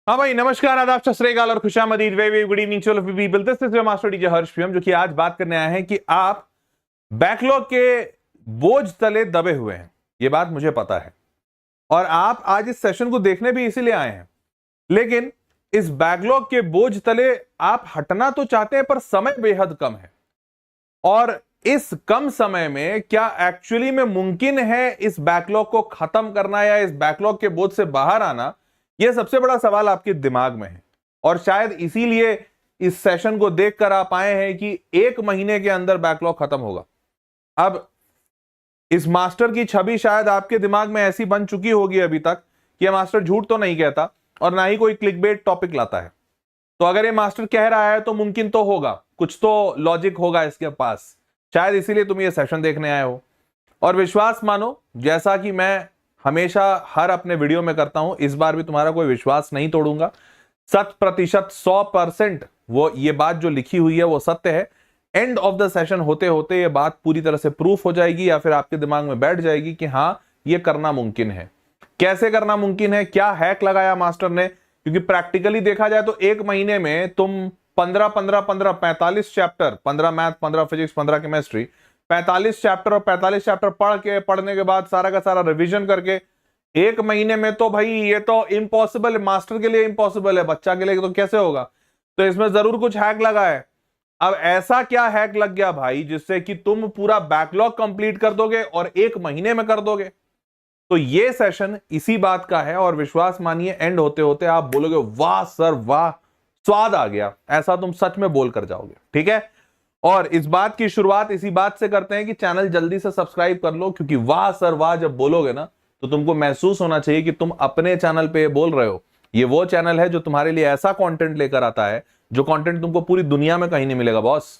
हाँ भाई, नमस्कार, आदाब, सत श्री अकाल और खुशामदीद, वे good evening to all of you people. This is your master teacher Harsh PM, जो कि आज बात करने आए हैं कि आप बैकलॉग के बोझ तले दबे हुए हैं। ये बात मुझे पता है और आप आज इस सेशन को देखने भी इसीलिए आए हैं, लेकिन इस बैकलॉग के बोझ तले आप हटना तो चाहते हैं, पर समय बेहद कम है। और इस कम समय में क्या एक्चुअली में मुमकिन है इस बैकलॉग को खत्म करना या इस बैकलॉग के बोझ से बाहर आना? यह सबसे बड़ा सवाल आपके दिमाग में है और शायद इसीलिए इस सेशन को देखकर आप आए हैं कि 1 महीने के अंदर बैकलॉग खत्म होगा। अब इस मास्टर की छवि शायद आपके दिमाग में ऐसी बन चुकी होगी अभी तक कि यह मास्टर झूठ तो नहीं कहता और ना ही कोई क्लिकबेट टॉपिक लाता है। तो अगर ये मास्टर कह रहा है तो मुमकिन तो होगा, कुछ तो लॉजिक होगा इसके पास, शायद इसीलिए तुम ये सेशन देखने आए हो। और विश्वास मानो, जैसा कि मैं हमेशा हर अपने वीडियो में करता हूं, इस बार भी तुम्हारा कोई विश्वास नहीं तोड़ूंगा। 100% 100% वो ये बात जो लिखी हुई है वो सत्य है। एंड ऑफ द सेशन होते होते ये बात पूरी तरह से प्रूफ हो जाएगी या फिर आपके दिमाग में बैठ जाएगी कि हाँ, ये करना मुमकिन है। कैसे करना मुमकिन है, क्या हैक लगाया मास्टर ने? क्योंकि प्रैक्टिकली देखा जाए तो 1 महीने में तुम 45 chapter, 15 math, 15 physics, 15 chemistry, 45 chapter और 45 चैप्टर पढ़ने के बाद सारा का सारा रिवीजन करके 1 महीने में, तो भाई ये तो इम्पॉसिबल है। मास्टर के लिए इम्पॉसिबल है, बच्चा के लिए तो कैसे होगा? तो इसमें जरूर कुछ हैक लगा है। अब ऐसा क्या हैक लग गया भाई जिससे कि तुम पूरा बैकलॉग कंप्लीट कर दोगे और 1 महीने में कर दोगे? तो ये सेशन इसी बात का है और विश्वास मानिए एंड होते होते आप बोलोगे वाह सर वाह, स्वाद आ गया। ऐसा तुम सच में बोल कर जाओगे, ठीक है? और इस बात की शुरुआत इसी बात से करते हैं कि चैनल जल्दी से सब्सक्राइब कर लो, क्योंकि वाह सर वाह जब बोलोगे ना तो तुमको महसूस होना चाहिए कि तुम अपने चैनल पे बोल रहे हो। ये वो चैनल है जो तुम्हारे लिए ऐसा कंटेंट लेकर आता है जो कंटेंट तुमको पूरी दुनिया में कहीं नहीं मिलेगा। बॉस,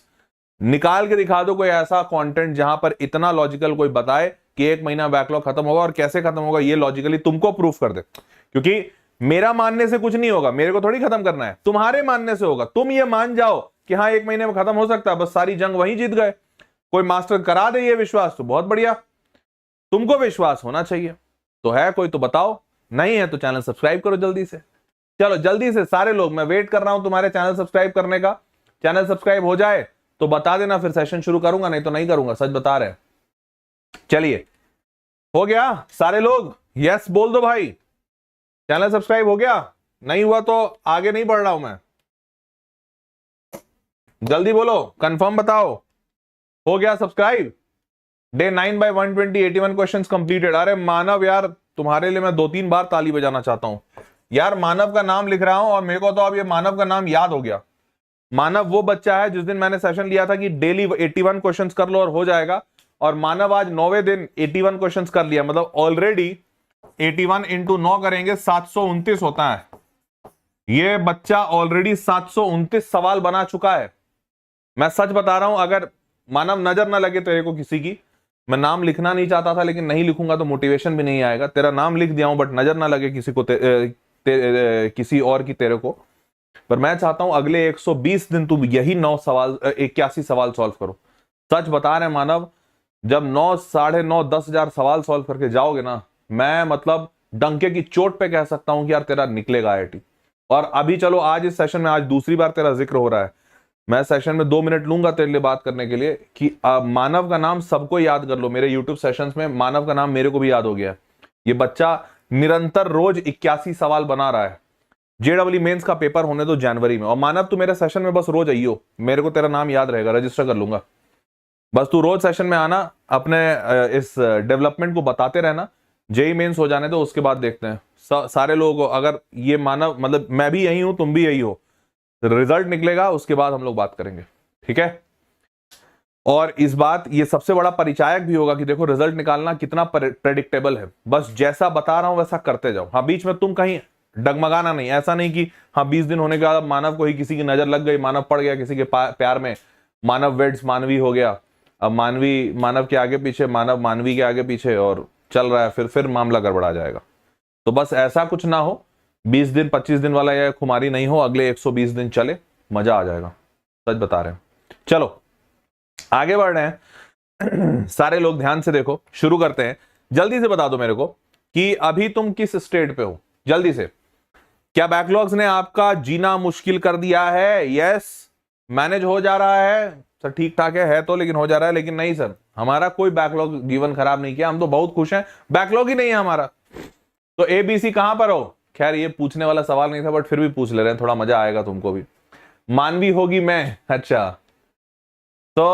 निकाल के दिखा दो कोई ऐसा कंटेंट जहां पर इतना लॉजिकल कोई बताए कि 1 महीना बैकलॉग खत्म होगा, और कैसे खत्म होगा ये लॉजिकली तुमको प्रूफ कर दे। क्योंकि मेरा मानने से कुछ नहीं होगा, मेरे को थोड़ी खत्म करना है, तुम्हारे मानने से होगा। तुम ये मान जाओ कि हाँ 1 महीने में खत्म हो सकता है, बस सारी जंग वहीं जीत गए। कोई मास्टर करा दे ये विश्वास तो बहुत बढ़िया, तुमको विश्वास होना चाहिए। तो है कोई तो बताओ, नहीं है तो चैनल सब्सक्राइब करो जल्दी से। चलो जल्दी से सारे लोग, मैं वेट कर रहा हूं तुम्हारे चैनल सब्सक्राइब करने का। चैनल सब्सक्राइब हो जाए तो बता देना, फिर सेशन शुरू करूंगा, नहीं तो नहीं करूंगा, सच बता रहे। चलिए, हो गया सारे लोग? यस बोल दो भाई। चैनल सब्सक्राइब हो गया? नहीं हुआ तो आगे नहीं बढ़ रहा हूं मैं। जल्दी बोलो, कंफर्म बताओ। हो गया subscribe? Day 9 by 120 81 questions completed. अरे मानव यार, तुम्हारे लिए मैं 2-3 बार ताली बजाना चाहता हूं यार। मानव का नाम लिख रहा हूं और मेरे को तो अब ये मानव का नाम याद हो गया। मानव वो बच्चा है जिस दिन मैंने सेशन लिया था कि डेली 81 क्वेश्चंस कर लो और हो जाएगा, और मानव आज 9वें दिन 81 क्वेश्चंस कर लिया। मतलब ऑलरेडी 81 इंटू 9 करेंगे 729 होता है। ये बच्चा ऑलरेडी 729 सवाल बना चुका है। मैं सच बता रहा हूं, अगर मानव नजर ना लगे तेरे को किसी की, मैं नाम लिखना नहीं चाहता था लेकिन नहीं लिखूंगा तो मोटिवेशन भी नहीं आएगा। तेरा नाम लिख दिया हूं बट नजर ना लगे किसी को, किसी और की तेरे को। पर मैं चाहता हूं अगले 120 दिन तुम यही 81 सवाल सॉल्व करो। सच बता रहे मानव, जब 9, 9.5, 10,000 सवाल सॉल्व करके जाओगे ना, मैं मतलब डंके की चोट पे कह सकता हूं कि यार तेरा निकलेगा IIT। और अभी चलो आज इस सेशन में, आज दूसरी बार तेरा जिक्र हो रहा है, मैं सेशन में 2 मिनट लूंगा तेरे लिए बात करने के लिए कि मानव का नाम सबको याद कर लो। मेरे यूट्यूब सेशंस में मानव का नाम मेरे को भी याद हो गया है। ये बच्चा निरंतर रोज 81 सवाल बना रहा है। JEE मेंस का पेपर होने दो जनवरी में, और मानव तू मेरे सेशन में बस रोज आइयो, मेरे को तेरा नाम याद रहेगा, रजिस्टर कर लूंगा। बस तू रोज सेशन में आना, अपने इस डेवलपमेंट को बताते रहना। JEE मेंस हो जाने दो, उसके बाद देखते हैं सारे लोग। अगर ये मानव, मतलब मैं भी यही हूं, तुम भी यही हो, रिजल्ट निकलेगा उसके बाद हम लोग बात करेंगे, ठीक है? और इस बात, ये सबसे बड़ा परिचायक भी होगा कि देखो रिजल्ट निकालना कितना प्रेडिक्टेबल है। बस जैसा बता रहा हूं वैसा करते जाओ। हाँ, बीच में तुम कहीं डगमगाना नहीं। ऐसा नहीं कि हाँ 20 दिन होने के बाद मानव को ही किसी की नजर लग गई, मानव पड़ गया किसी के प्यार में, मानव वेड्स मानवी हो गया, अब मानवी मानव के आगे पीछे, मानव मानवी के आगे पीछे और चल रहा है, फिर मामला गड़बड़ा जाएगा। तो बस ऐसा कुछ ना हो, 20 दिन 25 दिन वाला या खुमारी नहीं हो, अगले 120 दिन चले, मजा आ जाएगा, सच बता रहे हैं। चलो आगे बढ़ रहे हैं। सारे लोग ध्यान से देखो, शुरू करते हैं। जल्दी से बता दो मेरे को कि अभी तुम किस स्टेट पे हो, जल्दी से। क्या बैकलॉग्स ने आपका जीना मुश्किल कर दिया है? यस, मैनेज हो जा रहा है सर, ठीक ठाक है तो, लेकिन हो जा रहा है। लेकिन नहीं सर, हमारा कोई बैकलॉग जीवन खराब नहीं किया, हम तो बहुत खुश हैं, बैकलॉग ही नहीं है हमारा। तो ABC कहां पर हो? खैर ये पूछने वाला सवाल नहीं था, बट फिर भी पूछ ले रहे हैं, थोड़ा मजा आएगा तुमको भी। मानवी होगी मैं, अच्छा तो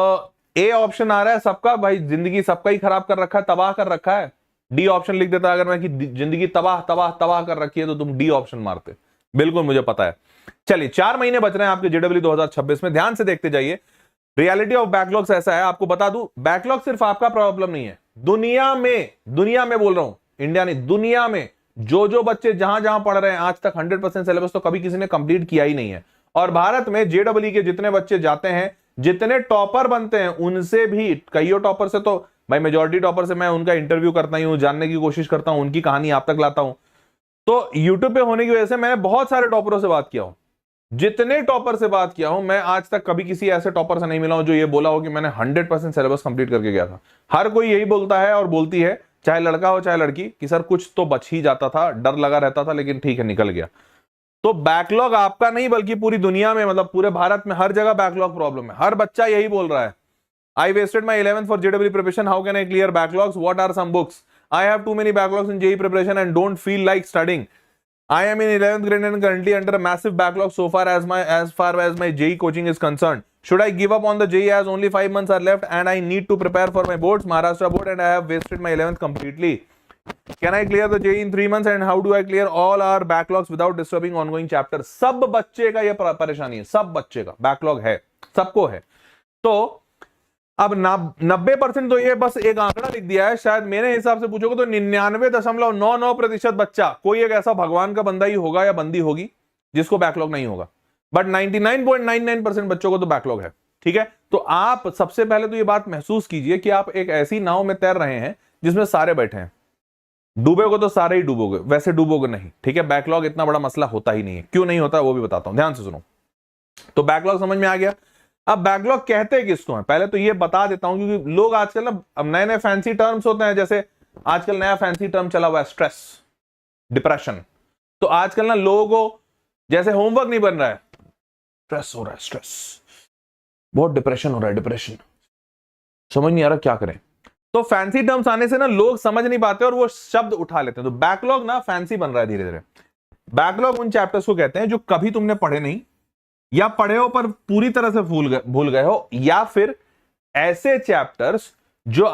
ए ऑप्शन आ रहा है सबका। भाई जिंदगी सबका ही खराब कर रखा है, तबाह कर रखा है। डी ऑप्शन लिख देता अगर मैं कि जिंदगी तबाह तबाह तबाह कर रखी है, तो तुम डी ऑप्शन मारते। बिल्कुल मुझे पता है। चलिए 4 महीने बच रहे हैं आपके JEE 2026 में, ध्यान से देखते जाइए। रियलिटी ऑफ बैकलॉग्स ऐसा है, आपको बता दूं, बैकलॉग सिर्फ आपका प्रॉब्लम नहीं है, दुनिया में बोल रहा हूं, इंडिया नहीं, दुनिया में जो बच्चे जहां जहां पढ़ रहे हैं आज तक 100% सिलेबस तो कभी किसी ने कंप्लीट किया ही नहीं है। और भारत में JEE के जितने बच्चे जाते हैं, जितने टॉपर बनते हैं, उनसे भी कईयों टॉपर से तो भाई मेजॉरिटी टॉपर से मैं उनका इंटरव्यू करता ही हूं, जानने की कोशिश करता हूं, उनकी कहानी आप तक लाता हूं। तो यूट्यूब पे होने की वजह से मैंने बहुत सारे टॉपरों से बात किया हूं, जितने टॉपर से बात किया हूं, मैं आज तक कभी किसी ऐसे टॉपर से नहीं मिला हूं जो ये बोला हो कि मैंने 100% सिलेबस कंप्लीट करके गया था। हर कोई यही बोलता है और बोलती है, चाहे लड़का हो चाहे लड़की, कि सर कुछ तो बच ही जाता था, डर लगा रहता था, लेकिन ठीक है निकल गया। तो बैकलॉग आपका नहीं बल्कि पूरी दुनिया में, मतलब पूरे भारत में हर जगह बैकलॉग प्रॉब्लम है, हर बच्चा यही बोल रहा है। I wasted my 11th for JEE preparation. How can I clear backlogs? What are some books? I have too many backlogs in JEE preparation and don't feel like studying. I am in 11th grade and currently under a massive backlog so far as my JEE coaching is concerned. Should I give up on the JEE as only 5 months are left and I need to prepare for my boards, Maharashtra board, and I have wasted my 11th completely? Can I clear the JEE in 3 months and how do I clear all our backlogs without disturbing ongoing chapters? सब बच्चे का ये परेशानी है, सब बच्चे का backlog है, सबको है। तो अब 90% तो ये बस एक आंकड़ा लिख दिया है, शायद मेरे हिसाब से पूछोगे तो 99.99% बच्चा कोई एक ऐसा भगवान का बंदा ही होगा या बंदी होगी जिसको बैकलॉग नहीं होगा, बट 99.99% बच्चों को तो बैकलॉग है। ठीक है, तो आप सबसे पहले तो ये बात महसूस कीजिए कि आप एक ऐसी नाव में तैर रहे हैं जिसमें सारे बैठे हैं। डूबोगे तो सारे ही डूबोगे, वैसे डूबोगे नहीं। ठीक है, बैकलॉग इतना बड़ा मसला होता ही नहीं है। क्यों नहीं होता वो भी बताता हूं, ध्यान से सुनो। तो बैकलॉग समझ में आ गया। अब बैकलॉग कहते किसको हैं, पहले तो ये बता देता हूं, क्योंकि लोग आजकल ना, अब नए नए फैंसी टर्म्स होते हैं, जैसे आजकल नया फैंसी टर्म चला हुआ है स्ट्रेस, डिप्रेशन। तो आजकल ना लोगों को जैसे होमवर्क नहीं बन रहा है, स्ट्रेस हो रहा है, स्ट्रेस, बहुत डिप्रेशन हो रहा है, डिप्रेशन, समझ नहीं आ रहा क्या करें। तो फैंसी टर्म्स आने से ना लोग समझ नहीं पाते और वो शब्द उठा लेते हैं। तो बैकलॉग ना फैंसी बन रहा है धीरे धीरे। बैकलॉग उन चैप्टर्स को कहते हैं जो कभी तुमने पढ़े नहीं, या पढ़े हो पर पूरी तरह से भूल गए हो, या फिर ऐसे चैप्टर्स जो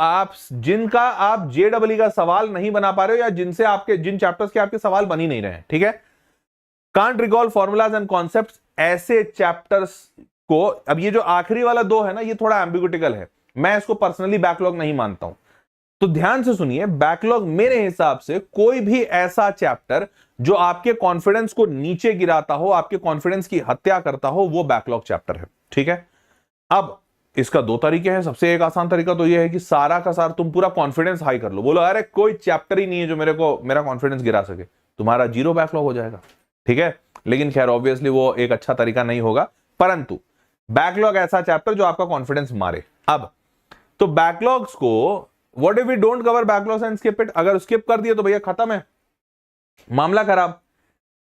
जिनका आप JEE का सवाल नहीं बना पा रहे हो, या जिन चैप्टर्स के आपके सवाल बन ही नहीं रहे हैं। ठीक है, can't recall formulas and concepts, ऐसे चैप्टर्स को, अब ये जो आखिरी वाला 2 है ना, ये थोड़ा एम्बिगुटिकल है, मैं इसको पर्सनली बैकलॉग नहीं मानता हूं। तो ध्यान से सुनिए, बैकलॉग मेरे हिसाब से कोई भी ऐसा चैप्टर जो आपके कॉन्फिडेंस को नीचे गिराता हो, आपके कॉन्फिडेंस की हत्या करता हो, वो बैकलॉग चैप्टर है। ठीक है, अब इसका 2 तरीके हैं। सबसे एक आसान तरीका तो यह है कि सारा का सारा तुम पूरा कॉन्फिडेंस हाई कर लो, बोलो अरे कोई चैप्टर ही नहीं है जो मेरा कॉन्फिडेंस गिरा सके, तुम्हारा 0 बैकलॉग हो जाएगा। ठीक है, लेकिन खैर ऑब्वियसली वो एक अच्छा तरीका नहीं होगा, परंतु बैकलॉग ऐसा चैप्टर जो आपका कॉन्फिडेंस मारे। अब तो बैकलॉग्स को, what if we don't cover backlogs and skip it, अगर स्किप कर दिए तो भैया खत्म है, मामला खराब।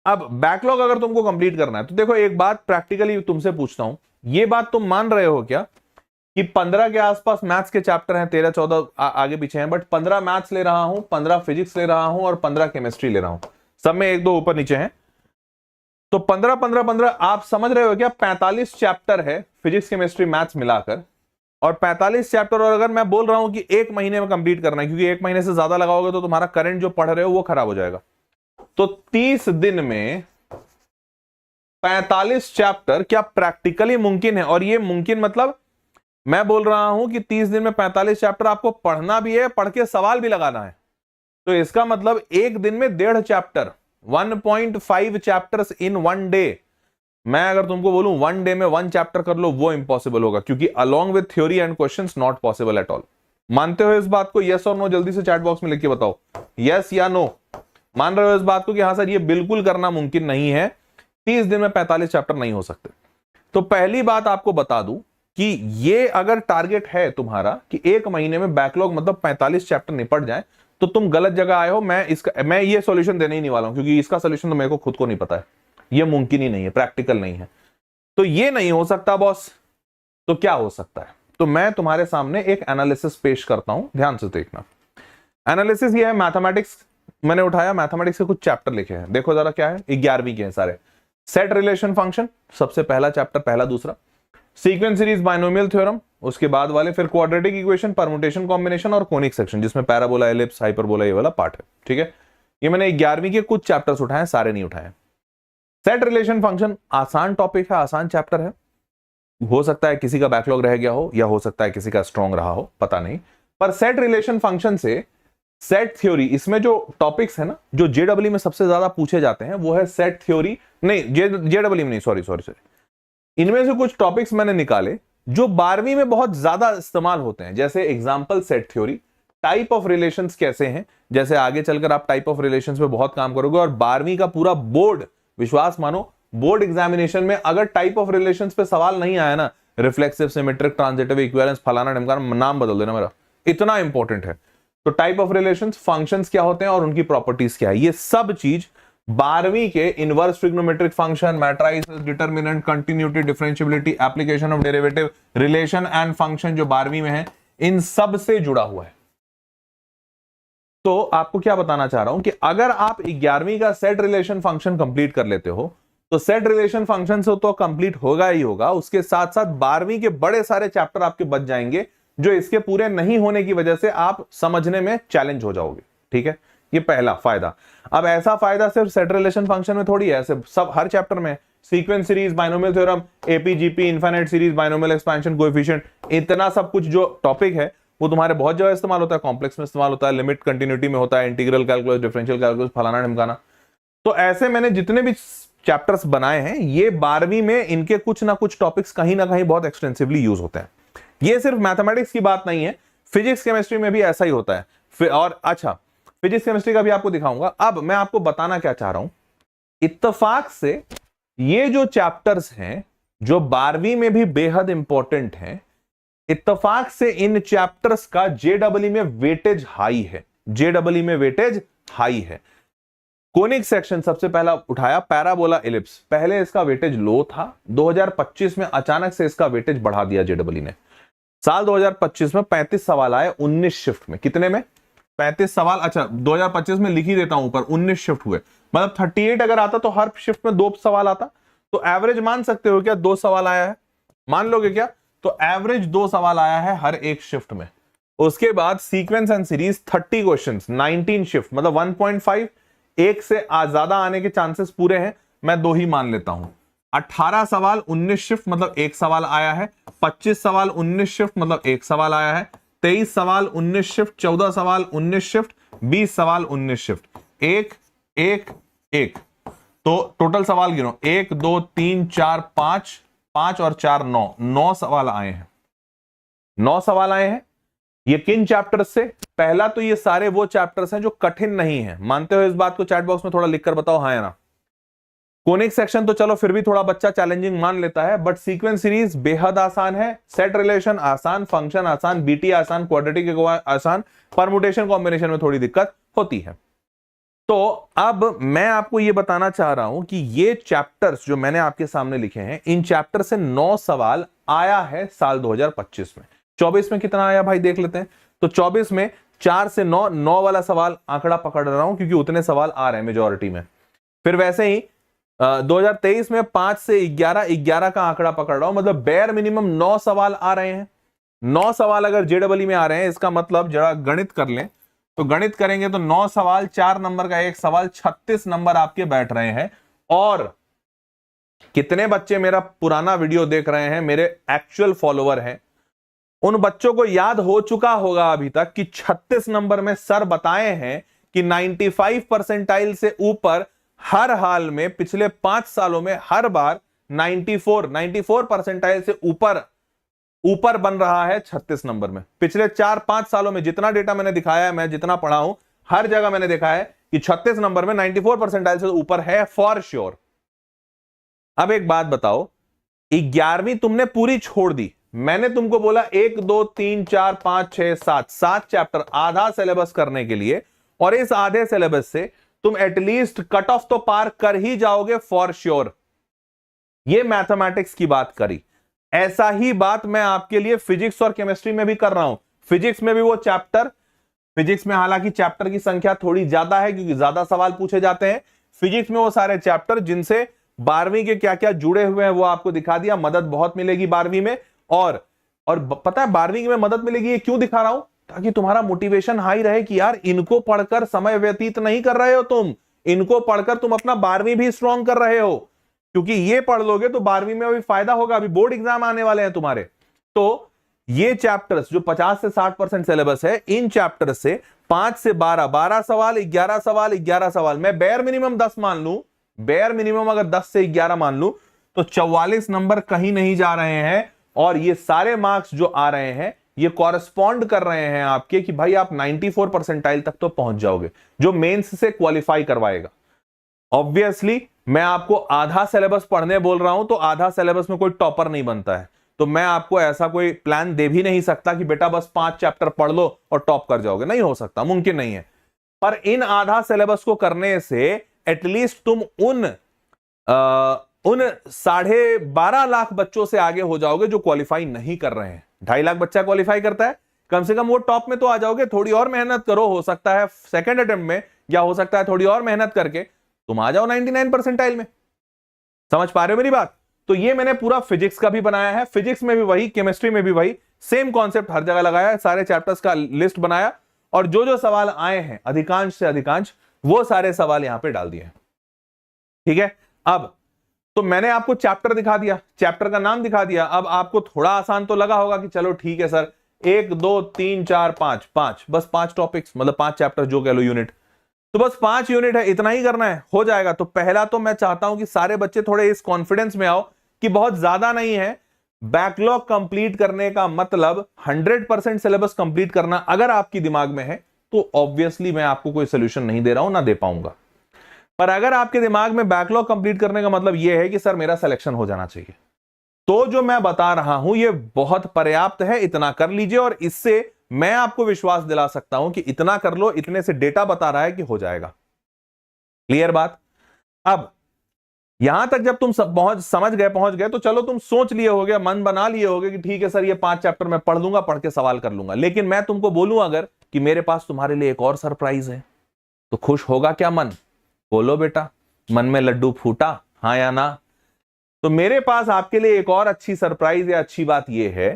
अब बैकलॉग अगर तुमको कंप्लीट करना है तो देखो, एक बात प्रैक्टिकली तुमसे पूछता हूं, ये बात तुम मान रहे हो क्या कि 15 के आसपास मैथ्स के चैप्टर हैं, 13-14 आगे पीछे हैं, बट 15 मैथ्स ले रहा हूं, 15 फिजिक्स ले रहा हूं और 15 केमिस्ट्री ले रहा हूं, सब में 1-2 ऊपर नीचे हैं, तो 15-15-15 आप समझ रहे हो क्या 45 चैप्टर है फिजिक्स केमिस्ट्री मैथ्स मिलाकर, और 45 चैप्टर, और अगर मैं बोल रहा हूं कि 1 महीने में कंप्लीट करना है, क्योंकि 1 महीने से ज्यादा लगाओगे तो तुम्हारा करंट जो पढ़ रहे हो वो खराब हो जाएगा। तो 30 दिन में 45 चैप्टर क्या प्रैक्टिकली मुमकिन है? और ये मुमकिन मतलब मैं बोल रहा हूं कि 30 दिन में 45 चैप्टर आपको पढ़ना भी है, पढ़ के सवाल भी लगाना है। तो इसका मतलब एक दिन में 1.5 चैप्टर, 1.5 चैप्टर्स इन 1 डे। मैं अगर तुमको बोलूं 1 डे में 1 चैप्टर कर लो, वो इंपॉसिबल होगा, क्योंकि along with theory and questions not possible at all. मानते हो इस बात को? यस और नो जल्दी से चैट बॉक्स में लिख के बताओ, यस या नो। मान रहे हो इस बात को कि हाँ सर ये बिल्कुल करना मुमकिन नहीं है, 30 दिन में 45 चैप्टर नहीं हो सकते। तो पहली बात आपको बता दूं कि ये अगर टारगेट है तुम्हारा कि एक महीने में बैकलॉग मतलब 45 चैप्टर निपट जाए, तो तुम गलत जगह आए हो। मैं ये सॉल्यूशन देने ही नहीं वाला हूं, क्योंकि इसका सॉल्यूशन तो मेरे को खुद को नहीं पता है, ये मुमकिन ही नहीं है, प्रैक्टिकल नहीं है। तो ये नहीं हो सकता बॉस, तो क्या हो सकता है? तो मैं तुम्हारे सामने एक एनालिसिस पेश करता हूं, ध्यान से देखना। एनालिसिस ये है, मैथमेटिक्स मैंने उठाया, मैथमेटिक्स के कुछ चैप्टर लिखे हैं, देखो जरा क्या है, 11वीं के हैं सारे। सेट रिलेशन फंक्शन सबसे पहला चैप्टर, पहला दूसरा। सीक्वेंस सीरीज बाइनोमियल थ्योरम उसके बाद वाले, फिर क्वाड्रेटिक इक्वेशन, परम्यूटेशन कॉम्बिनेशन और कोनिक सेक्शन, जिसमें पैराबोला, एलिप्स, हाइपरबोला, ये वाला पार्ट है। ठीक है, ये मैंने 11वीं के कुछ चैप्टर्स उठाए, सारे नहीं उठाए। सेट रिलेशन फंक्शन आसान टॉपिक है, आसान चैप्टर है। हो सकता है किसी का बैकलॉग रह गया हो, या हो सकता है किसी का स्ट्रॉन्ग रहा हो, पता नहीं। पर सेट रिलेशन फंक्शन से सेट थ्योरी, इसमें जो टॉपिक्स है ना, जो जेडब्ल्यू में सबसे ज्यादा पूछे जाते हैं, वो है सेट थ्योरी, नहीं जेडब्ल्यू में नहीं, सॉरी। इनमें से कुछ टॉपिक्स मैंने निकाले जो 12वीं में बहुत ज्यादा इस्तेमाल होते हैं, जैसे example set theory, type of relations कैसे हैं, जैसे आगे चलकर आप टाइप ऑफ रिलेशंस पे बहुत काम करोगे, और 12वीं का पूरा बोर्ड, विश्वास मानो, बोर्ड एग्जामिनेशन में अगर टाइप ऑफ रिलेशंस पे सवाल नहीं आया ना, रिफ्लेक्सिव, सिमेट्रिक, ट्रांजिटिव, इक्विवेलेंस, फलाना ढिमकाना, नाम बदल देना मेरा, इतना इंपॉर्टेंट है। तो टाइप ऑफ रिलेशंस, फंक्शंस क्या होते हैं और उनकी प्रॉपर्टीज क्या है, ये सब चीज 12वीं के inverse trigonometric function, matrices, determinant, continuity, differentiability, application of derivative, relation and function जो 12वीं में है, इन सब से जुड़ा हुआ है। तो आपको क्या बताना चाह रहा हूं कि अगर आप 11वीं का सेट रिलेशन फंक्शन कंप्लीट कर लेते हो, तो सेट रिलेशन फंक्शन से तो कंप्लीट होगा ही होगा, उसके साथ साथ 12वीं के बड़े सारे चैप्टर आपके बच जाएंगे, जो इसके पूरे नहीं होने की वजह से आप समझने में चैलेंज हो जाओगे। ठीक है, ये पहला फायदा। अब ऐसा फायदा सिर्फ सेट रिलेशन फंक्शन में थोड़ी है, सब हर चैप्टर में, sequence series, binomial theorem, AP GP, infinite series, binomial expansion, coefficient, इतना सब कुछ जो टॉपिक है वो तुम्हारे बहुत जगह इस्तेमाल होता है, कॉम्प्लेक्स में इस्तेमाल होता है, लिमिट कंटिन्यूटी में होता है, इंटीग्रल कैलकुलस, डिफरेंशियल कैलकुलस, फलाना ढिमकाना। तो ऐसे मैंने जितने भी चैप्टर्स बनाए हैं, ये 12वीं में इनके कुछ ना कुछ टॉपिक्स कहीं ना कहीं बहुत एक्सटेंसिवली यूज होते हैं। ये सिर्फ मैथमेटिक्स की बात नहीं है, फिजिक्स केमिस्ट्री में भी ऐसा ही होता है। और अच्छा, फिजिक्स केमिस्ट्री का भी आपको दिखाऊंगा। अब मैं आपको बताना क्या चाह रहा हूं, इत्तेफाक से ये जो चैप्टर्स हैं जो 12वीं में भी बेहद इंपॉर्टेंट हैं, इत्तेफाक से इन चैप्टर्स का जेडब्ल्यू में वेटेज हाई है, जेडब्ल्यू में वेटेज हाई है। कोनिक सेक्शन सबसे पहला उठाया, पैराबोला, एलिप्स, पहले इसका वेटेज लो था, 2025 में अचानक से इसका वेटेज बढ़ा दिया जेडब्ल्यू ने। साल 2025 में 35 सवाल आए 19 शिफ्ट में। कितने में? 35 सवाल। अच्छा, 2025 में लिख ही देता हूं ऊपर, 19 शिफ्ट हुए, मतलब 38 अगर आता तो हर शिफ्ट में 2 सवाल आता, तो एवरेज मान सकते हो क्या 2 सवाल आया है, मान लोगे क्या? तो एवरेज 2 सवाल आया है हर एक शिफ्ट में। उसके बाद sequence and series 30 questions 19 shift, मतलब 1.5, एक से ज्यादा आने के चांसेस पूरे हैं, मैं 2 ही मान लेता हूं। 18 सवाल 19 शिफ्ट, मतलब 1 सवाल आया है। 25 सवाल 19 शिफ्ट, मतलब 1 सवाल आया है। 23 सवाल 19 शिफ्ट, 14 सवाल 19 शिफ्ट, 20 सवाल 19 शिफ्ट, 1 1 1। तो टोटल सवाल गिनो, 1 2 3 4 5, 5 और 4 9 सवाल आए हैं। 9 सवाल आए हैं। ये किन चैप्टर्स से? पहला तो ये सारे वो चैप्टर्स हैं जो कठिन नहीं है, मानते हो इस बात को? चैट बॉक्स में थोड़ा लिखकर बताओ हाँ या ना। कोनिक सेक्शन तो चलो फिर भी थोड़ा बच्चा चैलेंजिंग मान लेता है, बट सीक्वेंस सीरीज बेहद आसान है, सेट रिलेशन आसान, फंक्शन आसान, बीटी आसान, क्वाड्रेटिक आसान, परम्यूटेशन कॉम्बिनेशन में थोड़ी दिक्कत होती है। तो अब मैं आपको यह बताना चाह रहा हूं कि ये चैप्टर्स जो मैंने आपके सामने लिखे हैं, इन चैप्टर से 9 सवाल आया है साल 2025 में। 24 में कितना आया भाई देख लेते हैं। तो 24 में 4 से 9 वाला सवाल आंकड़ा पकड़ रहा हूं क्योंकि उतने सवाल आ रहे हैं मेजॉरिटी में। फिर वैसे ही 2023 में 5 से 11 का आंकड़ा पकड़ रहा हूं, मतलब बेयर मिनिमम 9 सवाल आ रहे हैं। 9 सवाल अगर जेडब्ल्यू में आ रहे हैं, इसका मतलब जरा गणित कर लें, तो गणित करेंगे तो 9 सवाल, 4 नंबर का एक सवाल, 36 नंबर आपके बैठ रहे हैं। और कितने बच्चे मेरा पुराना वीडियो देख रहे हैं, मेरे एक्चुअल फॉलोवर हैं, उन बच्चों को याद हो चुका होगा अभी तक कि 36 नंबर में सर बताए हैं कि 95 परसेंटाइल से ऊपर हर हाल में पिछले 5 सालों में हर बार 94 परसेंटाइल से ऊपर बन रहा है 36 नंबर में। पिछले 4-5 सालों में जितना डेटा मैंने दिखाया है, मैं जितना पढ़ा हूं, हर जगह मैंने देखा है कि 36 नंबर में 94 परसेंटाइल से ऊपर है फॉर श्योर। अब एक बात बताओ, 11वीं तुमने पूरी छोड़ दी, मैंने तुमको बोला 1 2 3 4 5 6 7 चैप्टर आधा सिलेबस करने के लिए, और इस आधे सिलेबस से तुम एटलीस्ट कट ऑफ तो पार कर ही जाओगे फॉर श्योर। ये मैथमेटिक्स की बात करी। ऐसा ही बात मैं आपके लिए फिजिक्स और केमिस्ट्री में भी कर रहा हूं। फिजिक्स में भी वो चैप्टर, फिजिक्स में हालांकि चैप्टर की संख्या थोड़ी ज्यादा है क्योंकि ज्यादा सवाल पूछे जाते हैं। फिजिक्स में वो सारे चैप्टर जिनसे 12वीं के क्या क्या जुड़े हुए हैं वो आपको दिखा दिया। मदद बहुत मिलेगी 12वीं में, और पता है 12वीं में मदद मिलेगी, ये क्यों दिखा रहा हूं, ताकि तुम्हारा मोटिवेशन हाई रहे कि यार इनको पढ़कर समय व्यतीत नहीं कर रहे हो तुम, इनको पढ़कर तुम अपना 12वीं भी स्ट्रॉन्ग कर रहे हो, क्योंकि ये पढ़ लोगे तो 12वीं में अभी फायदा होगा। अभी बोर्ड एग्जाम आने वाले हैं तुम्हारे। तो ये चैप्टर्स जो 50 से 60% सिलेबस है, इन चैप्टर से 5 से 12 सवाल, 11 सवाल, मैं बेयर मिनिमम 10 मान लूं, बेयर मिनिमम अगर 10 से 11 मान लूं तो 44 नंबर कहीं नहीं जा रहे हैं। और ये सारे मार्क्स जो आ रहे हैं ये कॉरेस्पॉन्ड कर रहे हैं आपके कि भाई आप 94 परसेंटाइल तक तो पहुंच जाओगे, जो मेंस से क्वालिफाई करवाएगा। ऑब्वियसली मैं आपको आधा सिलेबस पढ़ने बोल रहा हूं, तो आधा सिलेबस में कोई टॉपर नहीं बनता है, तो मैं आपको ऐसा कोई प्लान दे भी नहीं सकता कि बेटा बस 5 चैप्टर पढ़ लो और टॉप कर जाओगे, नहीं हो सकता, मुमकिन नहीं है। पर इन आधा सिलेबस को करने से एटलीस्ट तुम उन 12.5 लाख बच्चों से आगे हो जाओगे जो क्वालिफाई नहीं कर रहे हैं। 2.5 लाख बच्चा क्वालिफाई करता है, कम से कम वो टॉप में तो आ जाओगे। थोड़ी और मेहनत करो, हो सकता है सेकंड अटेम्प्ट में, या हो सकता है थोड़ी और मेहनत करके तुम आ जाओ 99 परसेंटाइल में। समझ पा रहे हो मेरी बात? तो ये मैंने पूरा फिजिक्स का भी बनाया है, फिजिक्स में भी वही, केमिस्ट्री में भी वही, सेम कॉन्सेप्ट हर जगह लगाया है, सारे चैप्टर्स का लिस्ट बनाया, और जो जो सवाल आए हैं अधिकांश से अधिकांश वो सारे सवाल यहां पे डाल दिए। ठीक है, अब तो मैंने आपको चैप्टर दिखा दिया, चैप्टर का नाम दिखा दिया। अब आपको थोड़ा आसान तो लगा होगा कि चलो ठीक है सर, 1 2 3 4 5 बस 5 टॉपिक्स, मतलब 5 चैप्टर जो कह लो यूनिट, तो बस 5 यूनिट है, इतना ही करना है, हो जाएगा। तो पहला तो मैं चाहता हूं कि सारे बच्चे थोड़े इस कॉन्फिडेंस में आओ कि बहुत ज्यादा नहीं है। बैकलॉग कंप्लीट करने का मतलब 100% सिलेबस कंप्लीट करना अगर आपकी दिमाग में है, तो ऑब्वियसली मैं आपको कोई सोल्यूशन नहीं दे रहा हूं, ना दे पाऊंगा। पर अगर आपके दिमाग में बैकलॉग कंप्लीट करने का मतलब यह है कि सर मेरा सिलेक्शन हो जाना चाहिए, तो जो मैं बता रहा हूं ये बहुत पर्याप्त है, इतना कर लीजिए। और इससे मैं आपको विश्वास दिला सकता हूं कि इतना कर लो, इतने से डेटा बता रहा है कि हो जाएगा। क्लियर बात? अब यहां तक जब तुम समझ गए, पहुंच गए, तो चलो तुम सोच लिए होगे, मन बना लिए होगे कि ठीक है सर ये 5 चैप्टर मैं पढ़ लूंगा, पढ़ के सवाल कर लूंगा। लेकिन मैं तुमको बोलूं अगर कि मेरे पास तुम्हारे लिए एक और सरप्राइज है, तो खुश होगा क्या मन? बोलो बेटा, मन में लड्डू फूटा, हाँ या ना? तो मेरे पास आपके लिए एक और अच्छी सरप्राइज या अच्छी बात यह है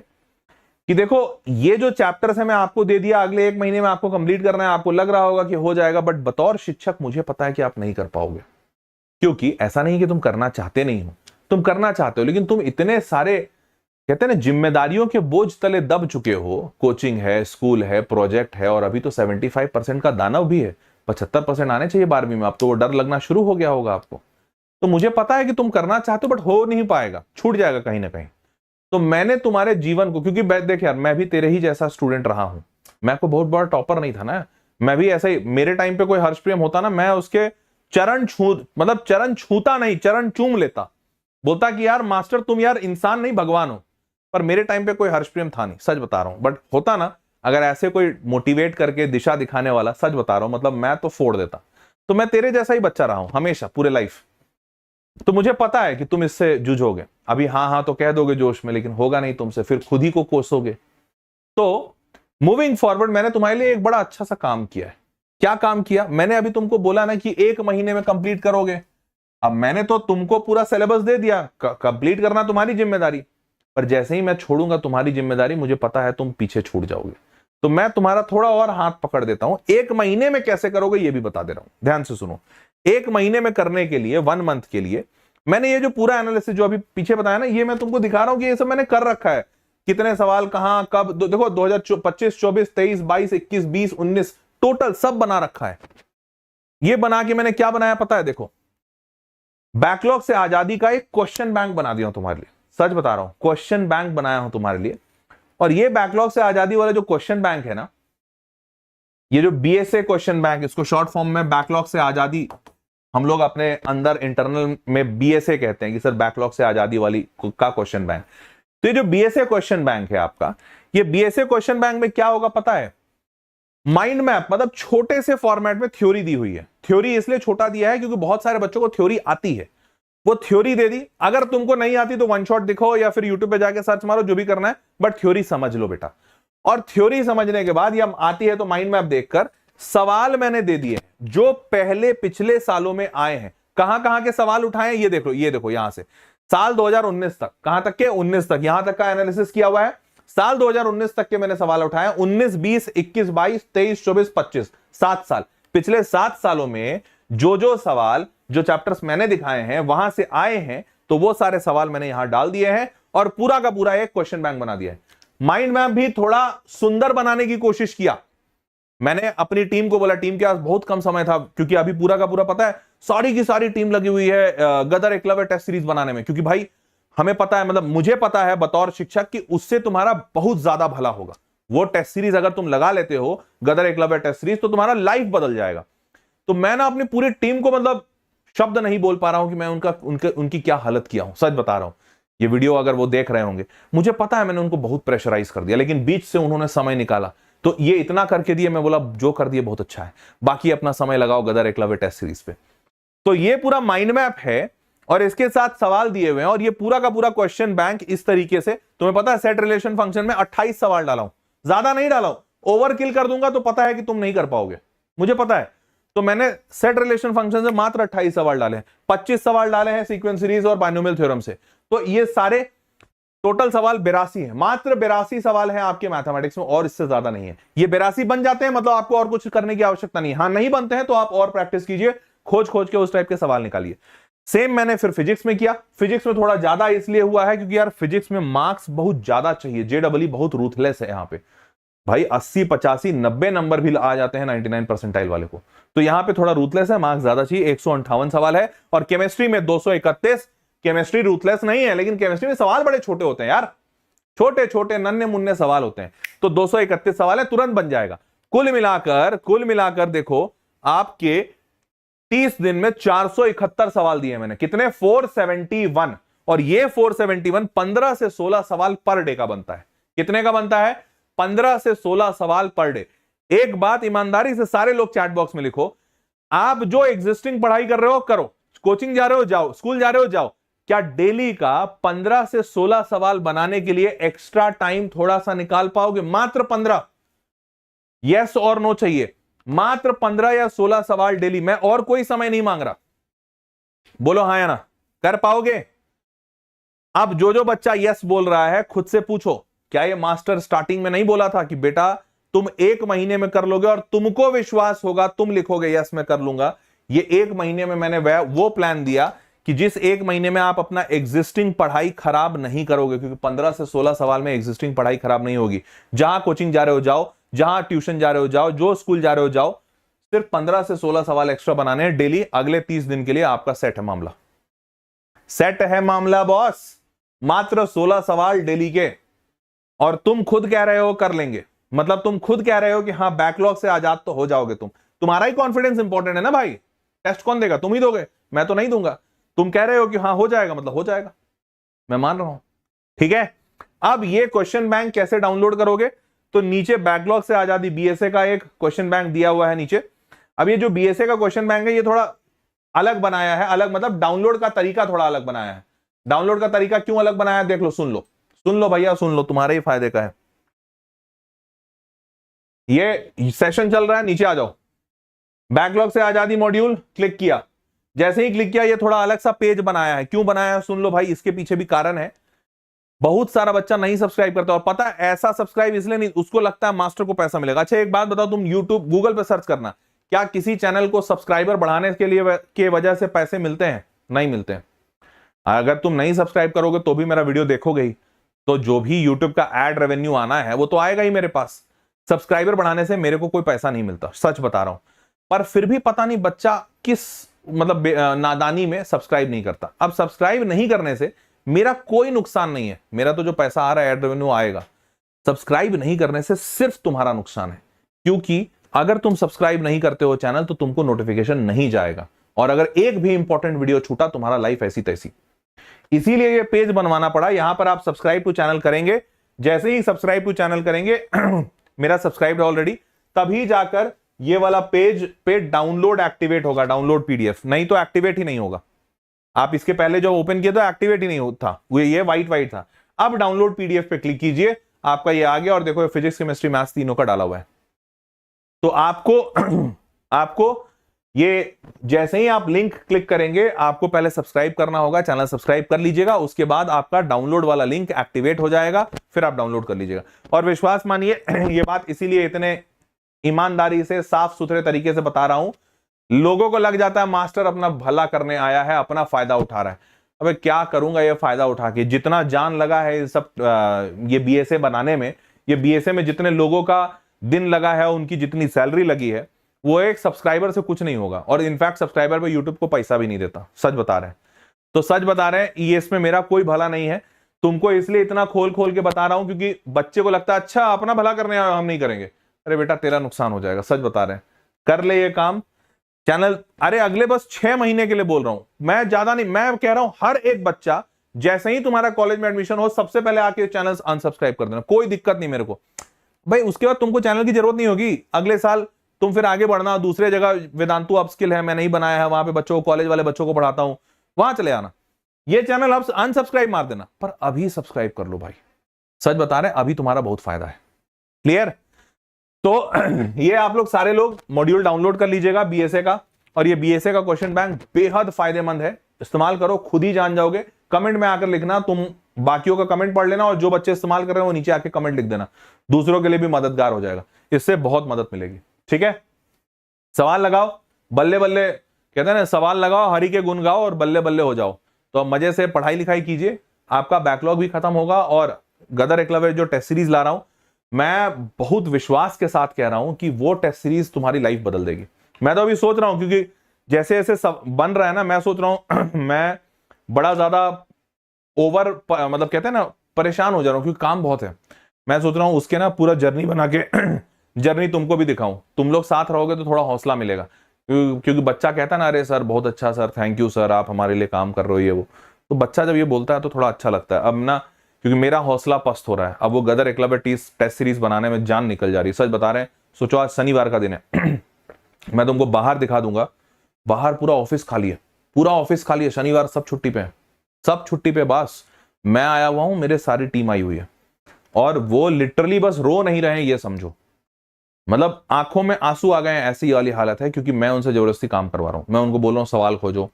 कि देखो, ये जो चैप्टर्स है मैं आपको दे दिया, अगले 1 महीने में आपको कंप्लीट करना है। आपको लग रहा होगा कि हो जाएगा, बट बतौर शिक्षक मुझे पता है कि आप नहीं कर पाओगे, क्योंकि ऐसा नहीं कि तुम करना चाहते नहीं हो, तुम करना चाहते हो, लेकिन तुम इतने सारे कहते हैं ना जिम्मेदारियों के बोझ तले दब चुके हो। कोचिंग है, स्कूल है, प्रोजेक्ट है, और अभी तो 75% का दानव भी है, 75% आने चाहिए 12वीं में। अब तो वो डर लगना शुरू हो गया होगा आपको। तो मुझे पता है कि तुम करना चाहते हो, बट हो नहीं पाएगा, छूट जाएगा कहीं ना कहीं। तो मैंने तुम्हारे जीवन को, क्योंकि देख यार, मैं भी तेरे ही जैसा स्टूडेंट रहा हूं, मैं कोई बहुत बड़ा टॉपर नहीं था ना, मैं भी ऐसा ही, मेरे टाइम पे कोई हर्षप्रेम होता ना, मैं उसके चरण छूता नहीं, चरण चूम लेता, बोलता कि यार मास्टर तुम यार इंसान नहीं भगवान हो। पर मेरे टाइम पे कोई हर्षप्रेम था नहीं, सच बता रहा हूं। बट होता ना अगर ऐसे कोई मोटिवेट करके दिशा दिखाने वाला, सच बता रहा हूं, मतलब मैं तो फोड़ देता। तो मैं तेरे जैसा ही बच्चा रहा हूं हमेशा, पूरे लाइफ। तो मुझे पता है कि तुम इससे जूझोगे। अभी हाँ हाँ तो कह दोगे जोश में, लेकिन होगा नहीं तुमसे, फिर खुद ही को कोसोगे। तो मूविंग फॉरवर्ड मैंने तुम्हारे लिए एक बड़ा अच्छा सा काम किया है। क्या काम किया? मैंने अभी तुमको बोला ना कि 1 महीने में कंप्लीट करोगे। अब मैंने तो तुमको पूरा सिलेबस दे दिया, कंप्लीट करना तुम्हारी जिम्मेदारी। पर जैसे ही मैं छोड़ूंगा तुम्हारी जिम्मेदारी, मुझे पता है तुम पीछे छूट जाओगे। तो मैं तुम्हारा थोड़ा और हाथ पकड़ देता हूं। 1 महीने में कैसे करोगे ये भी बता दे रहा हूं, ध्यान से सुनो। 1 महीने में करने के लिए, 1 मंथ के लिए, मैंने ये जो पूरा एनालिसिस जो अभी पीछे बताया ना, ये मैं तुमको दिखा रहा हूं कि ये सब मैंने कर रखा है। कितने सवाल कहां कब, देखो 2025, 24, 23, 22, 21, 20, 19 टोटल सब बना रखा है। ये बना के मैंने क्या बनाया पता है? देखो, बैकलॉग से आजादी का एक क्वेश्चन बैंक बना दिया हूं तुम्हारे लिए, सच बता रहा हूं, क्वेश्चन बैंक बनाया हूं तुम्हारे लिए। और ये बैकलॉग से आजादी वाला जो क्वेश्चन बैंक है ना, ये जो बीएसए क्वेश्चन बैंक, इसको शॉर्ट फॉर्म में बैकलॉग से आजादी, हम लोग अपने अंदर इंटरनल में बीएसए कहते हैं कि सर बैकलॉग से आजादी वाली का क्वेश्चन बैंक। तो ये जो बीएसए क्वेश्चन बैंक है आपका, ये बीएसए क्वेश्चन बैंक में क्या होगा पता है? माइंड मैप, मतलब छोटे से फॉर्मेट में थ्योरी दी हुई है। थ्योरी इसलिए छोटा दिया है क्योंकि बहुत सारे बच्चों को थ्योरी आती है, वो थ्योरी दे दी। अगर तुमको नहीं आती तो वन शॉट दिखाओ या फिर यूट्यूब पे जाके सर्च मारो, जो भी करना है, बट थ्योरी समझ लो बेटा। और थ्योरी समझने के बाद या आती है तो माइंड मैप देखकर सवाल मैंने दे दिए जो पहले पिछले सालों में आए हैं। कहां कहां के सवाल उठाए ये देखो, ये देखो यहां से साल 2019 तक, कहां तक के 19 तक, यहां तक का एनालिसिस किया हुआ है। साल 2019 तक के मैंने सवाल उठाए, 19, 20, 21, 22, 23, 24, 25, 7 साल। पिछले 7 सालों में जो सवाल, जो चैप्टर्स मैंने दिखाए हैं वहां से आए हैं, तो वो सारे सवाल मैंने यहां डाल दिए हैं और पूरा का पूरा एक क्वेश्चन बैंक बना दिया है। माइंड मैप भी थोड़ा सुंदर बनाने की कोशिश किया। मैंने अपनी टीम को बोला, टीम के पास बहुत कम समय था क्योंकि अभी पूरा का पूरा पता है सारी की सारी टीम लगी हुई है गदर एकलव्य टेस्ट सीरीज बनाने में, क्योंकि भाई हमें पता है, मतलब मुझे पता है बतौर शिक्षक कि उससे तुम्हारा बहुत ज्यादा भला होगा। वो टेस्ट सीरीज अगर तुम लगा लेते हो, गदर एकलव्य टेस्ट सीरीज, तो तुम्हारा लाइफ बदल जाएगा। तो मैं ना अपनी पूरी टीम को, मतलब शब्द नहीं बोल पा रहा हूं कि मैं उनकी क्या हालत किया हूं, सच बता रहा हूं। ये वीडियो अगर वो देख रहे होंगे, मुझे पता है मैंने उनको बहुत प्रेशराइज कर दिया, लेकिन बीच से उन्होंने समय निकाला, तो ये इतना करके दिए। मैं बोला जो कर दिए बहुत अच्छा है, बाकी अपना समय लगाओ गदर एकलव्य टेस्ट सीरीज पे। तो ये पूरा माइंड मैप है और इसके साथ सवाल दिए हुए हैं, और ये पूरा का पूरा क्वेश्चन बैंक इस तरीके से, तुम्हें पता है सेट रिलेशन फंक्शन में 28 सवाल डाला हूं, ज्यादा नहीं डाला हूं। ओवर किल कर दूंगा तो पता है कि तुम नहीं कर पाओगे, मुझे पता है। तो मैंने सेट रिलेशन फंक्शन से मात्र 28 सवाल डाले हैं, 25 सवाल डाले हैं सीक्वेंस सीरीज और बाइनोमियल थ्योरम से। तो ये सारे टोटल सवाल 82 है, मात्र 82 सवाल हैं आपके मैथमेटिक्स में, और इससे ज्यादा नहीं है। ये 82 बन जाते हैं, मतलब आपको और कुछ करने की आवश्यकता नहीं है। हाँ, नहीं बनते हैं तो आप और प्रैक्टिस कीजिए, खोज खोज के उस टाइप के सवाल निकालिए। सेम मैंने फिर फिजिक्स में किया। फिजिक्स में थोड़ा ज्यादा इसलिए हुआ है क्योंकि यार फिजिक्स में मार्क्स बहुत ज्यादा चाहिए, जेडब्ल्यू बहुत रूथलेस है यहाँ पे भाई, 80, 85, 90 नंबर भी आ जाते हैं 99 परसेंटाइल वाले को। तो यहाँ पे थोड़ा रूथलेस है, मार्क्स ज्यादा चाहिए। 158 सवाल है, और केमिस्ट्री में 231। केमिस्ट्री रूथलेस नहीं है, लेकिन केमिस्ट्री में सवाल बड़े छोटे होते हैं यार, छोटे छोटे नन्हे मुन्ने सवाल होते हैं। तो 231 सवाल है, तुरंत बन जाएगा। कुल मिलाकर देखो आपके 30 दिन में 471 सवाल दिए मैंने। कितने? 471। और ये 471 15 से 16 सवाल पर डे का बनता है। कितने का बनता है? 15 से 16 सवाल पर डे। एक बात ईमानदारी से सारे लोग चैट बॉक्स में लिखो, आप जो एग्जिस्टिंग पढ़ाई कर रहे हो करो, कोचिंग जा रहे हो जाओ, स्कूल जा रहे हो जाओ, क्या डेली का 15 से 16 सवाल बनाने के लिए एक्स्ट्रा टाइम थोड़ा सा निकाल पाओगे? मात्र 15, यस और नो चाहिए। मात्र 15 या 16 सवाल डेली, मैं और कोई समय नहीं मांग रहा। बोलो हाँ या ना, कर पाओगे? अब जो बच्चा यस बोल रहा है खुद से पूछो, क्या ये मास्टर स्टार्टिंग में नहीं बोला था कि बेटा तुम 1 महीने में कर लोगे और तुमको विश्वास होगा, तुम लिखोगे यस मैं कर लूंगा। ये 1 महीने में मैंने वो प्लान दिया कि जिस 1 महीने में आप अपना एग्जिस्टिंग पढ़ाई खराब नहीं करोगे, क्योंकि 15 से 16 सवाल में एग्जिस्टिंग पढ़ाई खराब नहीं होगी। जहां कोचिंग जा रहे हो जाओ, जहां ट्यूशन जा रहे हो जाओ, जो स्कूल जा रहे हो जाओ, सिर्फ 15 से 16 सवाल एक्स्ट्रा बनाने हैं डेली। अगले 30 दिन के लिए आपका सेट है मामला, सेट है मामला बॉस। मात्र 16 सवाल डेली के, और तुम खुद कह रहे हो कर लेंगे, मतलब तुम खुद कह रहे हो कि हाँ बैकलॉग से आजाद तो हो जाओगे तुम। तुम्हारा ही कॉन्फिडेंस इंपॉर्टेंट है ना भाई। टेस्ट कौन देगा? तुम ही दोगे, मैं तो नहीं दूंगा। तुम कह रहे हो कि हाँ हो जाएगा, मतलब हो जाएगा, मैं मान रहा हूं। ठीक है, अब ये क्वेश्चन बैंक कैसे डाउनलोड करोगे? तो नीचे बैकलॉग से आजादी बीएसए का एक क्वेश्चन बैंक दिया हुआ है नीचे। अब ये जो बीएसए का क्वेश्चन बैंक है ये थोड़ा अलग बनाया है, अलग मतलब डाउनलोड का तरीका थोड़ा अलग बनाया है। डाउनलोड का तरीका क्यों अलग बनाया है देख लो, सुन लो भैया, सुन लो, तुम्हारे ही फायदे का है। ये सेशन चल रहा है, नीचे आ जाओ, बैकलॉग से आजादी मॉड्यूल क्लिक किया। जैसे ही क्लिक किया ये थोड़ा अलग सा पेज बनाया है। क्यों बनाया है सुन लो भाई, इसके पीछे भी कारण है। बहुत सारा बच्चा नहीं सब्सक्राइब करता, और पता है ऐसा सब्सक्राइब इसलिए नहीं, उसको लगता है मास्टर को पैसा मिलेगा। अच्छा एक बात बताओ, तुम यूट्यूब गूगल पे सर्च करना, क्या किसी चैनल को सब्सक्राइबर बढ़ाने के लिए के वजह से पैसे मिलते हैं? नहीं मिलते हैं। अगर तुम नहीं सब्सक्राइब करोगे तो भी मेरा वीडियो देखोगे ही, तो जो भी यूट्यूब का एड रेवेन्यू आना है वो तो आएगा ही मेरे पास। सब्सक्राइबर बढ़ाने से मेरे को कोई पैसा नहीं मिलता, सच बता रहा हूं। पर फिर भी पता नहीं बच्चा किस मतलब नादानी में सब्सक्राइब नहीं करता। अब सब्सक्राइब नहीं करने से मेरा कोई नुकसान नहीं है, मेरा तो जो पैसा आ रहा है एड रेवेन्यू आएगा। सब्सक्राइब नहीं करने से सिर्फ तुम्हारा नुकसान है, क्योंकि अगर तुम सब्सक्राइब नहीं करते हो चैनल तो तुमको नोटिफिकेशन नहीं जाएगा, और अगर एक भी इंपॉर्टेंट वीडियो छूटा तुम्हारा लाइफ ऐसी तैसी। इसीलिए ये पेज बनवाना पड़ा। यहां पर आप सब्सक्राइब टू चैनल करेंगे, जैसे ही सब्सक्राइब टू चैनल करेंगे मेरा सब्सक्राइब है ऑलरेडी, तभी जाकर ये वाला पेज पे डाउनलोड एक्टिवेट होगा, डाउनलोड पीडीएफ, नहीं तो एक्टिवेट ही नहीं होगा। आप इसके पहले जो ओपन किया तो एक्टिवेट ही नहीं होता, ये व्हाइट था। अब डाउनलोड पीडीएफ पे क्लिक कीजिए, आपका ये आ गया और देखो फिजिक्स केमिस्ट्री मैथ्स तीनों का डाला हुआ है। तो आपको ये जैसे ही आप लिंक क्लिक करेंगे, आपको पहले सब्सक्राइब करना होगा, चैनल सब्सक्राइब कर लीजिएगा, उसके बाद आपका डाउनलोड वाला लिंक एक्टिवेट हो जाएगा, फिर आप डाउनलोड कर लीजिएगा। और विश्वास मानिए ये बात इसीलिए इतने ईमानदारी से साफ सुथरे तरीके से बता रहा हूं, लोगों को लग जाता है मास्टर अपना भला करने आया है, अपना फायदा उठा रहा है। अबे क्या करूंगा ये फायदा उठा के, जितना जान लगा है सब ये बीएसए बनाने में, ये बीएसए में जितने लोगों का दिन लगा है, उनकी जितनी सैलरी लगी है, वो एक सब्सक्राइबर से कुछ नहीं होगा। और इनफैक्ट सब्सक्राइबर पे यूट्यूब को पैसा भी नहीं देता, सच बता रहे हैं। तो सच बता रहे हैं, ये इसमें मेरा कोई भला नहीं है, तुमको इसलिए इतना खोल खोल के बता रहा हूं क्योंकि बच्चे को लगता है अच्छा अपना भला करने आए हम नहीं करेंगे। अरे बेटा तेरा नुकसान हो जाएगा, सच बता रहे हैं, कर ले ये काम। चैनल अरे अगले बस 6 महीने के लिए बोल रहा हूं मैं, ज्यादा नहीं, मैं कह रहा हूं हर एक बच्चा जैसे ही तुम्हारा कॉलेज में एडमिशन हो, सबसे पहले आके चैनल अनसब्सक्राइब कर देना, कोई दिक्कत नहीं मेरे को भाई। उसके बाद तुमको चैनल की जरूरत नहीं होगी, अगले साल तुम फिर आगे बढ़ना, दूसरे जगह वेदांतु अपस्किल है, मैं नहीं बनाया है, वहां पे बच्चों को, कॉलेज वाले बच्चों को पढ़ाता हूं, वहां चले आना। ये चैनल अब अनसब्सक्राइब मार देना, पर अभी सब्सक्राइब कर लो भाई, सच बता रहे हैं, अभी तुम्हारा बहुत फायदा है। क्लियर? तो ये आप लोग सारे लोग मॉड्यूल डाउनलोड कर लीजिएगा बीएसए का, और ये बीएसए का क्वेश्चन बैंक बेहद फायदेमंद है, इस्तेमाल करो, खुद ही जान जाओगे। कमेंट में आकर लिखना, तुम बाकियों का कमेंट पढ़ लेना, और जो बच्चे इस्तेमाल कर रहे हैं वो नीचे आके कमेंट लिख देना, दूसरों के लिए भी मददगार हो जाएगा, इससे बहुत मदद मिलेगी। ठीक है, सवाल लगाओ, बल्ले बल्ले कहते हैं ना, सवाल लगाओ, हरि के गुण गाओ और बल्ले बल्ले हो जाओ। तो अब मजे से पढ़ाई लिखाई कीजिए, आपका बैकलॉग भी खत्म होगा। और गदर एकलव्य जो टेस्ट सीरीज ला रहा हूं, मैं बहुत विश्वास के साथ कह रहा हूं कि वो टेस्ट सीरीज तुम्हारी लाइफ बदल देगी। मैं तो अभी सोच रहा हूं, क्योंकि जैसे जैसे सब बन रहा है ना, मैं सोच रहा हूं मैं बड़ा ज्यादा ओवर मतलब कहते हैं ना, परेशान हो जा रहा हूं, क्योंकि काम बहुत है। मैं सोच रहा हूं उसके ना पूरा जर्नी बना के जर्नी तुमको भी दिखाऊं, तुम लोग साथ रहोगे तो थोड़ा हौसला मिलेगा। क्योंकि बच्चा कहता है ना, अरे सर बहुत अच्छा सर, थैंक यू सर, आप हमारे लिए काम कर रहे हो, ये वो, तो बच्चा जब ये बोलता है तो थोड़ा अच्छा लगता है। अब ना, क्योंकि मेरा हौसला पस्त हो रहा है, अब वो गदर एकलव्य टेस्ट सीरीज बनाने में जान निकल जा रही है, सच बता रहे हैं। सोचो आज शनिवार का दिन है मैं तुमको बाहर दिखा दूंगा, बाहर पूरा ऑफिस खाली है, पूरा ऑफिस खाली है, शनिवार सब छुट्टी पे है, सब छुट्टी पे, बस मैं आया हुआ हूं, मेरे सारी टीम आई हुई है, और वो लिटरली बस रो नहीं रहे हैं, ये समझो, मतलब आंखों में आंसू आ गए हैं, ऐसी वाली हालत है। क्योंकि मैं उनसे जबरदस्ती काम करवा रहा हूं, मैं उनको बोल रहा हूं सवाल खोजो,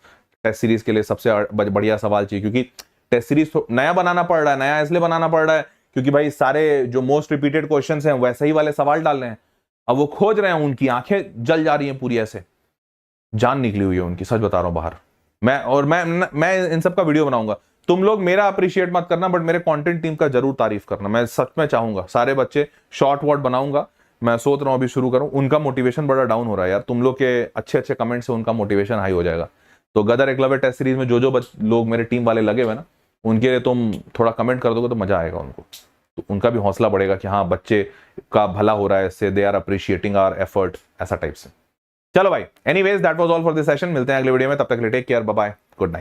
टेस्ट सीरीज के लिए सबसे बढ़िया सवाल चाहिए, क्योंकि टेस्ट सीरीज तो नया बनाना पड़ रहा है, नया इसलिए बनाना पड़ रहा है क्योंकि भाई सारे जो मोस्ट रिपीटेड क्वेश्चंस हैं वैसे ही वाले सवाल डाल रहे हैं। अब वो खोज रहे हैं, उनकी आंखें जल जा रही हैं पूरी, ऐसे जान निकली हुई है उनकी, सच बता रहा हूं बाहर। मैं इन सब का वीडियो बनाऊंगा, तुम लोग मेरा अप्रिशिएट मत करना, बट मेरे कंटेंट टीम का जरूर तारीफ करना। मैं सच में चाहूंगा सारे बच्चे शॉर्ट वर्ड बनाऊंगा, मैं सोच रहा हूं अभी शुरू करूं। उनका मोटिवेशन बड़ा डाउन हो रहा है यार, तुम लोग के अच्छे अच्छे कमेंट से उनका मोटिवेशन हाई हो जाएगा। तो गदर एकलव्य टेस्ट सीरीज में जो जो लोग मेरे टीम वाले लगे हुए ना, उनके लिए तुम थोड़ा कमेंट कर दोगे तो मजा आएगा उनको, तो उनका भी हौसला बढ़ेगा कि हाँ बच्चे का भला हो रहा है इससे, they are appreciating our effort, ऐसा टाइप से। चलो भाई, anyways that was all for this session, मिलते हैं अगले वीडियो में, तब तक के लिए take care, bye bye, good night.